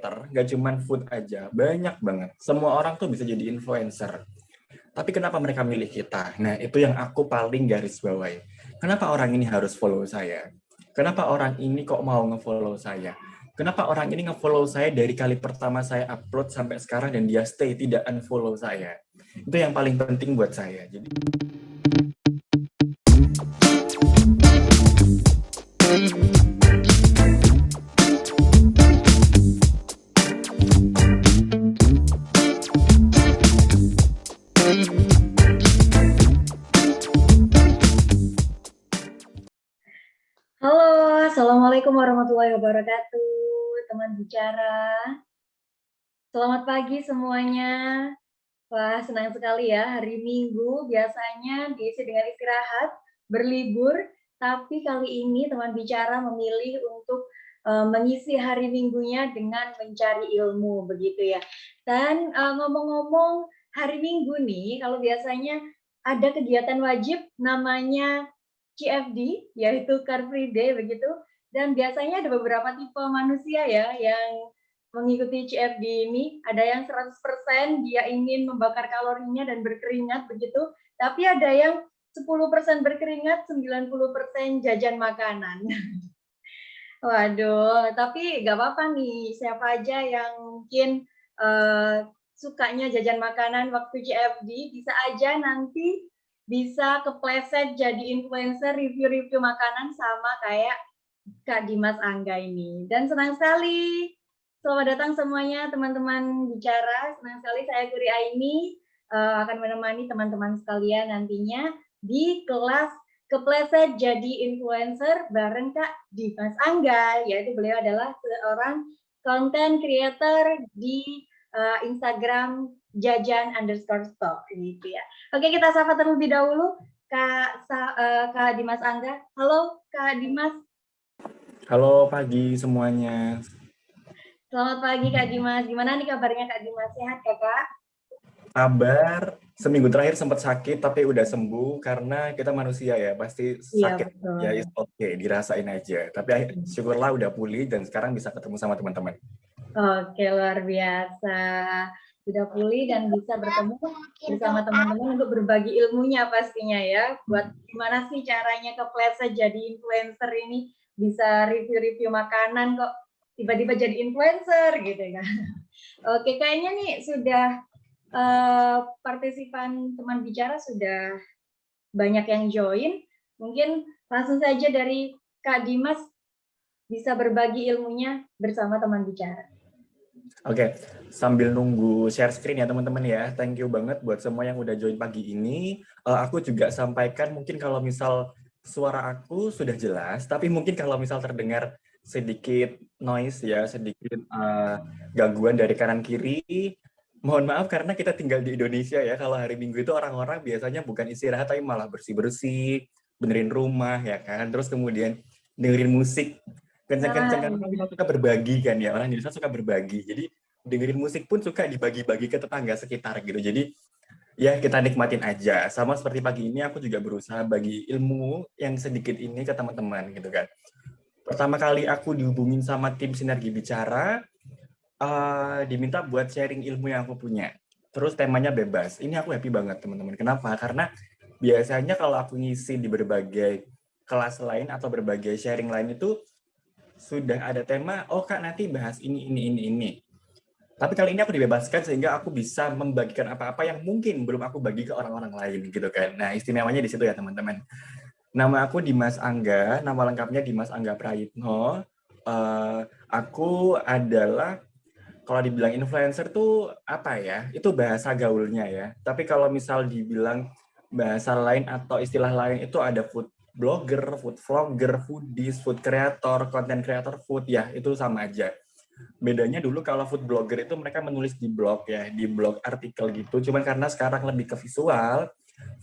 creator, nggak cuma food aja, banyak banget. Semua orang tuh bisa jadi influencer. Tapi kenapa mereka milih kita? Nah, itu yang aku paling garis bawahi. Kenapa orang ini harus follow saya? Kenapa orang ini kok mau nge-follow saya? Kenapa orang ini nge-follow saya dari kali pertama saya upload sampai sekarang dan dia stay, tidak unfollow saya? Itu yang paling penting buat saya. Jadi Halo, Assalamualaikum warahmatullahi wabarakatuh, teman bicara. Selamat pagi semuanya. Wah, senang sekali ya, hari Minggu biasanya diisi dengan istirahat, berlibur, tapi kali ini teman bicara memilih untuk mengisi hari Minggunya dengan mencari ilmu, begitu ya. Dan ngomong-ngomong hari Minggu nih, kalau biasanya ada kegiatan wajib namanya CFD, yaitu Car Free Day begitu, dan biasanya ada beberapa tipe manusia ya yang mengikuti CFD ini, ada yang 100% dia ingin membakar kalorinya dan berkeringat begitu, tapi ada yang 10% berkeringat, 90% jajan makanan. Waduh, tapi nggak apa-apa nih, siapa aja yang mungkin sukanya jajan makanan waktu CFD, bisa aja nanti bisa kepleset jadi influencer review-review makanan sama kayak Kak Dimas Angga ini. Dan senang sekali, selamat datang semuanya teman-teman bicara. Senang sekali saya Kuri Aini akan menemani teman-teman sekalian nantinya di kelas Kepleset Jadi Influencer bareng Kak Dimas Angga, yaitu beliau adalah seorang content creator di Instagram jajan_store gitu ya. Oke, kita sapa terlebih dahulu Kak Dimas Angga. Halo Kak Dimas. halo pagi semuanya. Selamat pagi Kak Dimas. Gimana nih kabarnya Kak Dimas? Sehat Kakak? Kabar seminggu terakhir sempat sakit tapi udah sembuh karena kita manusia ya, pasti Iya sakit betul. ya, is okay, dirasain aja. Tapi syukurlah udah pulih dan sekarang bisa ketemu sama teman-teman. Oke, luar biasa. Sudah pulih dan bisa bertemu bersama teman-teman untuk berbagi ilmunya pastinya ya. Buat gimana sih caranya kepleset jadi influencer ini, bisa review-review makanan kok tiba-tiba jadi influencer gitu kan. Oke, kayaknya nih sudah partisipan teman bicara sudah banyak yang join. Mungkin langsung saja dari Kak Dimas bisa berbagi ilmunya bersama teman bicara. Oke, sambil nunggu share screen ya teman-teman ya. Thank you banget buat semua yang udah join pagi ini. Aku juga sampaikan mungkin kalau misal suara aku sudah jelas, tapi mungkin kalau misal terdengar sedikit noise ya, sedikit gangguan dari kanan kiri, mohon maaf karena kita tinggal di Indonesia ya. Kalau hari Minggu itu orang-orang biasanya bukan istirahat tapi malah bersih-bersih, benerin rumah ya kan. Terus kemudian dengerin musik kenceng-kenceng karena kita suka berbagi kan ya, orang Indonesia suka berbagi, jadi dengerin musik pun suka dibagi-bagi ke tetangga sekitar gitu. Jadi ya kita nikmatin aja, sama seperti pagi ini aku juga berusaha bagi ilmu yang sedikit ini ke teman-teman gitu kan. Pertama kali aku dihubungin sama tim Sinergi Bicara, diminta buat sharing ilmu yang aku punya, terus temanya bebas. Ini aku happy banget teman-teman. Kenapa? Karena biasanya kalau aku ngisi di berbagai kelas lain atau berbagai sharing lain itu sudah ada tema, oh Kak nanti bahas ini. Tapi kali ini aku dibebaskan sehingga aku bisa membagikan apa-apa yang mungkin belum aku bagi ke orang-orang lain gitu kan. Nah istimewanya di situ ya teman-teman. Nama aku Dimas Angga, nama lengkapnya Dimas Angga Prayitno. Aku adalah, kalau dibilang influencer tuh apa ya, itu bahasa gaulnya ya. Tapi kalau misal dibilang bahasa lain atau istilah lain itu ada food blogger, food vlogger, foodies, food creator, content creator food, ya itu sama aja. Bedanya dulu kalau food blogger itu mereka menulis di blog ya, di blog artikel gitu. Cuman karena sekarang lebih ke visual,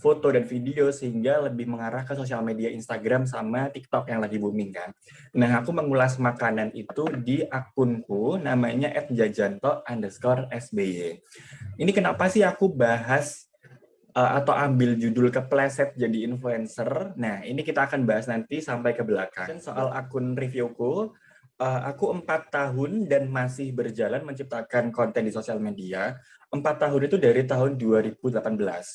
foto dan video sehingga lebih mengarah ke sosial media Instagram sama TikTok yang lagi booming kan. Nah, aku mengulas makanan itu di akunku namanya @jajanto_sby. Ini kenapa sih aku bahas atau ambil judul kepleset jadi influencer. Nah, ini kita akan bahas nanti sampai ke belakang. Soal akun reviewku, Aku 4 tahun dan masih berjalan menciptakan konten di sosial media. 4 tahun itu dari tahun 2018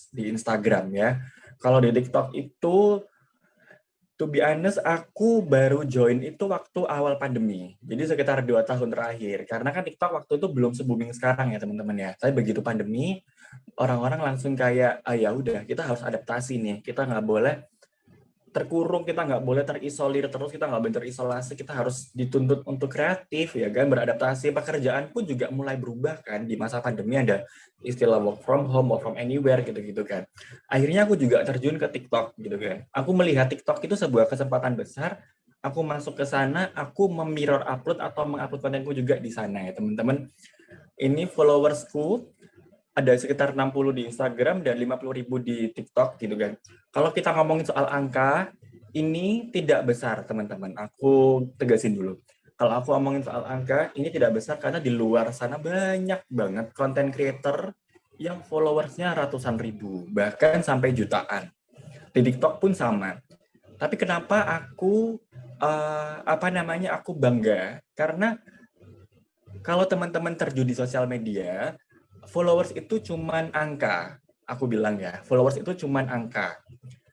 di Instagram ya. Kalau di TikTok itu, to be honest, aku baru join itu waktu awal pandemi. Jadi sekitar 2 tahun terakhir. Karena kan TikTok waktu itu belum se-booming sekarang ya teman-teman ya. Tapi begitu pandemi, orang-orang langsung kayak, ya udah kita harus adaptasi nih. Kita nggak boleh terkurung, kita nggak boleh terisolir terus, kita nggak boleh terisolasi, kita harus dituntut untuk kreatif ya kan, beradaptasi. Pekerjaan pun juga mulai berubah kan, di masa pandemi ada istilah work from home, work from anywhere gitu-gitu kan. Akhirnya aku juga terjun ke TikTok gitu kan. Aku melihat TikTok itu sebuah kesempatan besar, aku masuk ke sana, aku memirror upload atau mengupload kontenku juga di sana ya teman-teman. Ini followersku ada sekitar 60 di Instagram dan 50.000 di TikTok gitu kan. Kalau kita ngomongin soal angka, ini tidak besar teman-teman. Aku tegasin dulu. Kalau aku ngomongin soal angka, ini tidak besar karena di luar sana banyak banget content creator yang followersnya ratusan ribu, bahkan sampai jutaan. Di TikTok pun sama. Tapi kenapa aku aku bangga? Karena kalau teman-teman terjun di sosial media, followers itu cuman angka. Aku bilang ya, followers itu cuman angka.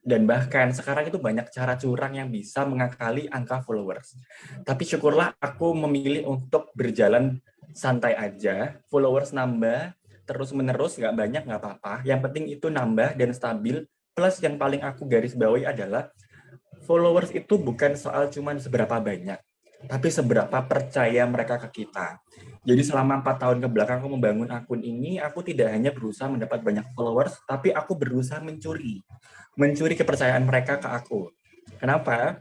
Dan bahkan sekarang itu banyak cara curang yang bisa mengakali angka followers. Tapi syukurlah aku memilih untuk berjalan santai aja. Followers nambah, terus-menerus, nggak banyak, nggak apa-apa. Yang penting itu nambah dan stabil. Plus yang paling aku garis bawahi adalah followers itu bukan soal cuman seberapa banyak, tapi seberapa percaya mereka ke kita. Jadi selama 4 tahun ke belakang aku membangun akun ini, aku tidak hanya berusaha mendapat banyak followers, tapi aku berusaha mencuri kepercayaan mereka ke aku. Kenapa?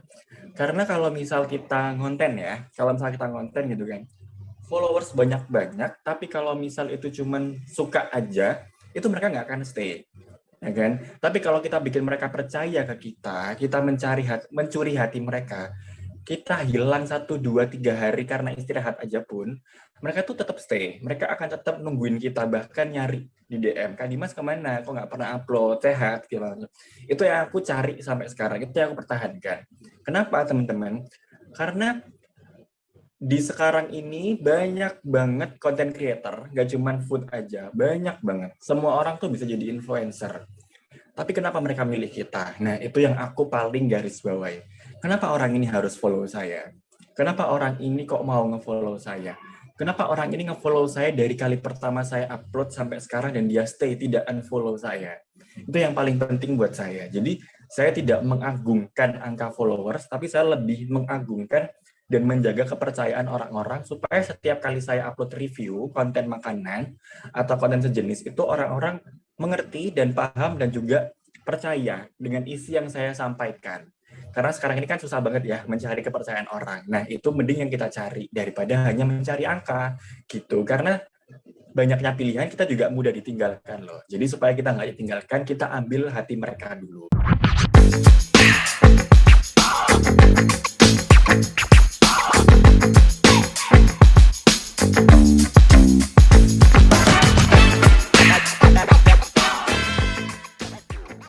Karena kalau misal kita ngonten ya, kalau misal kita ngonten gitu kan, followers banyak-banyak, tapi kalau misal itu cuman suka aja, itu mereka nggak akan stay. Ya kan? Tapi kalau kita bikin mereka percaya ke kita mencuri hati mereka, kita hilang 1, 2, 3 hari karena istirahat aja pun, mereka tuh tetap stay. Mereka akan tetap nungguin kita, bahkan nyari di DM. Kak Dimas kemana? Kok nggak pernah upload? Sehat? Gimana? Itu yang aku cari sampai sekarang. Itu yang aku pertahankan. Kenapa teman-teman? Karena di sekarang ini banyak banget content creator, nggak cuma food aja, banyak banget. Semua orang tuh bisa jadi influencer. Tapi kenapa mereka milih kita? Nah, itu yang aku paling garis bawahi. Kenapa orang ini harus follow saya? Kenapa orang ini kok mau nge-follow saya? Kenapa orang ini nge-follow saya dari kali pertama saya upload sampai sekarang dan dia stay, tidak unfollow saya? Itu yang paling penting buat saya. Jadi, saya tidak mengagungkan angka followers, tapi saya lebih mengagungkan dan menjaga kepercayaan orang-orang supaya setiap kali saya upload review konten makanan atau konten sejenis itu orang-orang mengerti dan paham dan juga percaya dengan isi yang saya sampaikan. Karena sekarang ini kan susah banget ya mencari kepercayaan orang. Nah, itu mending yang kita cari daripada hanya mencari angka gitu. Karena banyaknya pilihan kita juga mudah ditinggalkan loh. Jadi supaya kita nggak ditinggalkan, kita ambil hati mereka dulu.